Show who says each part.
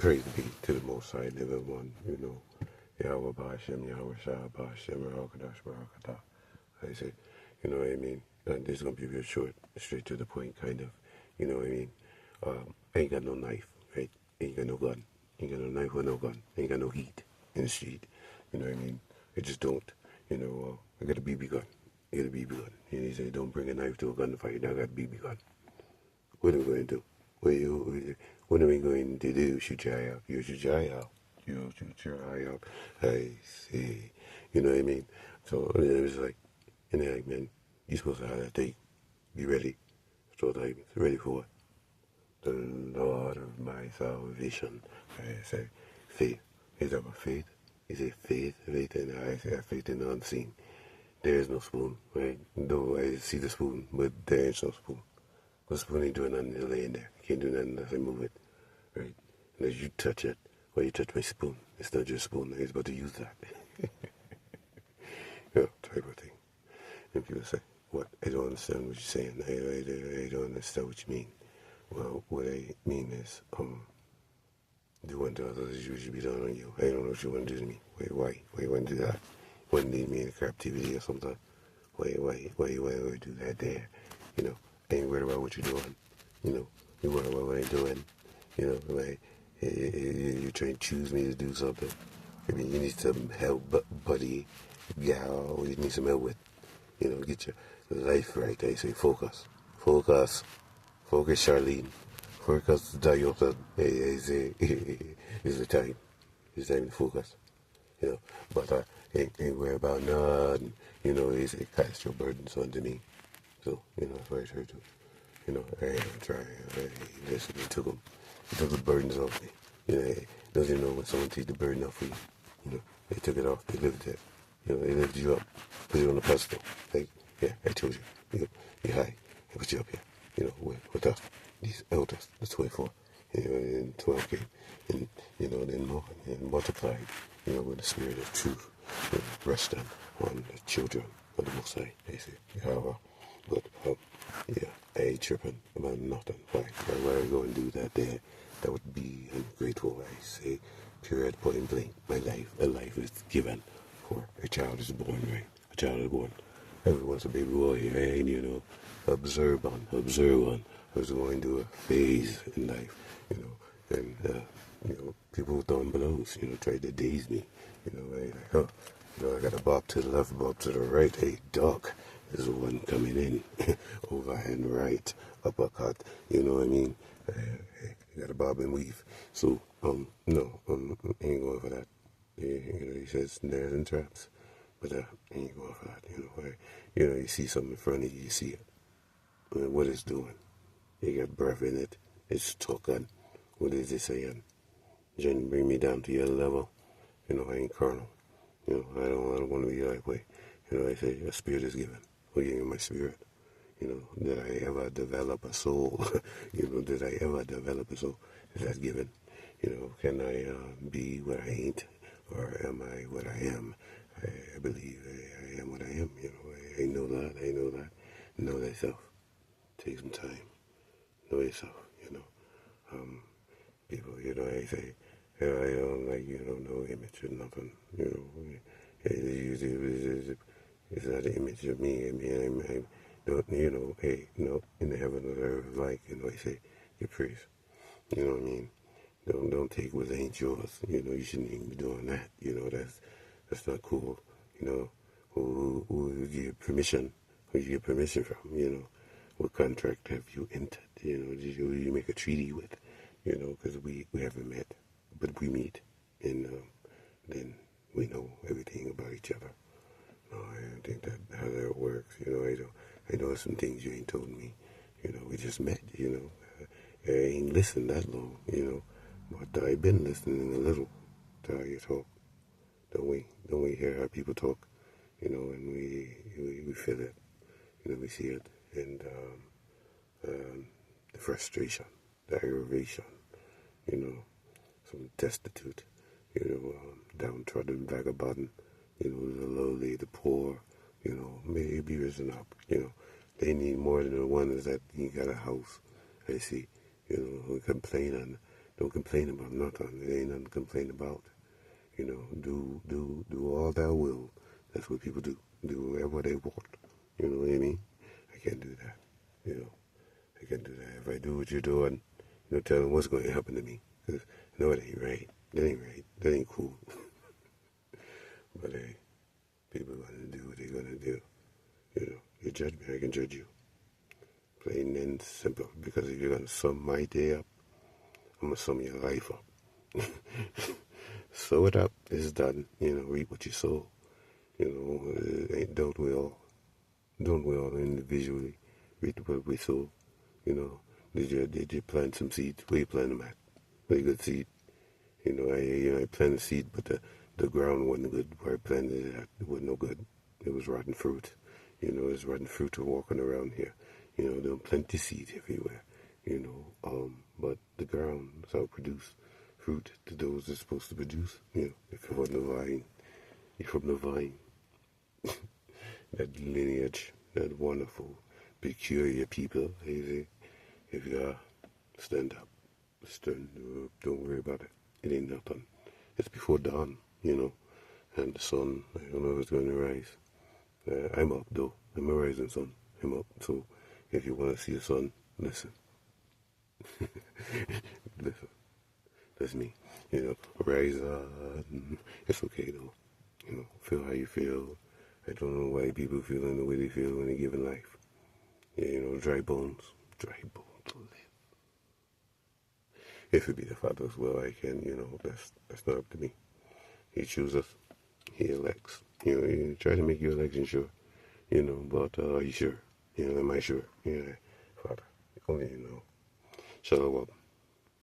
Speaker 1: Praise be to the Most High, Living One, Yahweh Ba'ashem, Yahweh Shah Ba'ashem, Barakadash, Barakatah. I say, you know what I mean? And this is going to be real short, straight to the point, kind of. You know what I mean? Ain't got no knife, right? Ain't got no gun. Ain't got no knife or no gun. Ain't got no heat in the street. You know what I mean? I just don't. I got a BB gun. I got a BB gun. And he said, don't bring a knife to a gunfight. I got a BB gun. What are we going to do? What are we going to do? Shoot your eye out. You shoot your eye out. You shoot your eye out. I see. You know what I mean? So it was like, man, you're supposed to have that thing. Be ready. So like, ready for what? The Lord of my salvation. I say, faith. Is that my faith? Is it faith? Faith in the eyes, faith in the unseen. There is no spoon, right? Though I see the spoon, but there is no spoon. The spoon ain't doing nothing, it's laying there. Can't do nothing unless I move it, right? Unless you touch it, or you touch my spoon. It's not just a spoon, I was about to use that. Type of thing. And people say, what? I don't understand what you're saying. I don't understand what you mean. Well, what I mean is, do unto others as you should be done on you. I don't know what you want to do to me. Why you want to do that? You want to lead me in captivity or something? Why you do that there? I ain't worried about what you're doing. You worried about what I'm doing. Like, you're trying to choose me to do something. I mean, you need some help, buddy, gal, you need some help with. Get your life right. I say focus. Focus, Charlene. Focus, Diota. I say, it's the time. It's time to focus. But I ain't worried about nothing. They say, cast your burdens onto me. So, that's what I try to. I ain't trying. Listen, he took the burdens off me. Don't you know when someone take the burden off of you? They took it off. They lifted it. They lifted you up, put you on a pedestal. Like, yeah, I told you. You're high. I put you up here. With us, these elders, the 24, and 12 came, and then more, and multiplied, with the spirit of truth, rest on the children of the Most High. They say, but yeah, I ain't tripping about nothing. Why I go and do that there? That would be ungrateful. I say, period, point blank. A life is given for a child is born, right? A child is born. Everyone's a baby boy, and observe on. I was going through a phase in life, and people throwing blows, tried to daze me, I got a bob to the left, bob to the right. Hey, duck, there's one coming in, overhand right, uppercut. You know what I mean? You got a bob and weave. So, no, I ain't going for that. He says snares and traps, but I ain't going for that. You see something in front of you, you see it. What it's doing? You got breath in it. It's talking. What is it saying? Trying to bring me down to your level. I ain't carnal. I don't want to be that way. I say a spirit is given. What gave me my spirit? Did I ever develop a soul? Did I ever develop a soul? Is that given? Can I be what I ain't? Or am I what I am? I believe I am what I am. I know that. Know thyself. Take some time. Know yourself. People, I say, I don't like, no image or nothing. It's not an image of me. I mean, I don't, hey, in the heaven of earth, like, I say, your praise. You know what I mean? Don't take what ain't yours. You shouldn't even be doing that. That's not cool. Who give permission? Who you get permission from? What contract have you entered? Did you make a treaty with? Because we haven't met, but we meet, and then we know everything about each other. No, I don't think how that works. I know some things you ain't told me. We just met. I ain't listened that long. But I've been listening a little to how you talk. Don't we hear how people talk? And we feel it. We see it, and the frustration, the aggravation. Some destitute. Downtrodden vagabond. The lowly, the poor. Maybe risen up. They need more than the ones that you got a house. I see. Who complain on Don't complain about nothing. There ain't nothing to complain about. You know, do all thou will. That's what people do. Do whatever they want. You know what I mean? I can't do that. You know, I can't do that. If I do what you're doing, you know, tell them what's going to happen to me. Because, no, it ain't right. That ain't right. That ain't cool. But, hey, people are going to do what they're going to do. You know, you judge me, I can judge you. Plain and simple. Because if you're going to sum my day up, I'm going to sum your life up. Sow it up. It's done. You know, reap what you sow. You know, don't we all individually reap what we sow? You know, did you plant some seeds? Where you plant them at? Very good seed. You know, I planted seed, but the ground wasn't good. Where I planted it at, it wasn't no good. It was rotten fruit. You know, there's rotten fruit walking around here. You know, there are plenty seed everywhere. You know, but the ground is how produce fruit to those it's supposed to produce. You know, if you're from the vine, you're from the vine. That lineage, that wonderful, peculiar people. If you stand up, stand up, don't worry about it. It ain't nothing. It's before dawn, you know, and the sun, I don't know if it's going to rise. I'm up, though. I'm a rising sun. I'm up. So if you want to see the sun, listen. Listen. That's me. You know, rise on. It's okay, though. You know, feel how you feel. I don't know why people feel in the way they feel when they give in life. Yeah, you know, dry bones. Dry bones will live. If it be the Father's will, I can, you know, that's not up to me. He chooses. He elects. You know, he try to make your election sure. You know, but are you sure? You know, am I sure? Yeah, Father, only you know. Shalom.